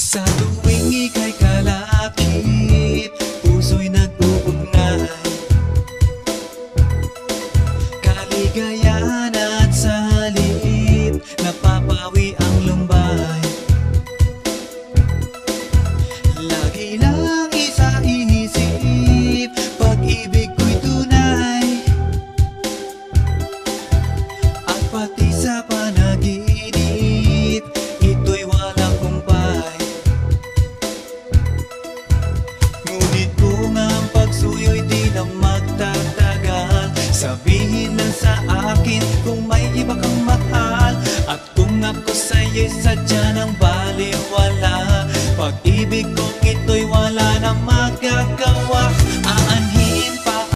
Sa tuwing ika'y kalapit, puso'y nag-uugnay. Kaligayahan at sa halip, napapawi ang lumbay. Lagi lang isa inisip, pag-ibig ko'y tunay. At pati sa panaginip, ito'y walang kumpay. Ngunit kung ang pagsuyo'y di na magtatagal, sabihin lang sa akin kung may iba kang mahal, at kung ako sa'yo'y sadya ng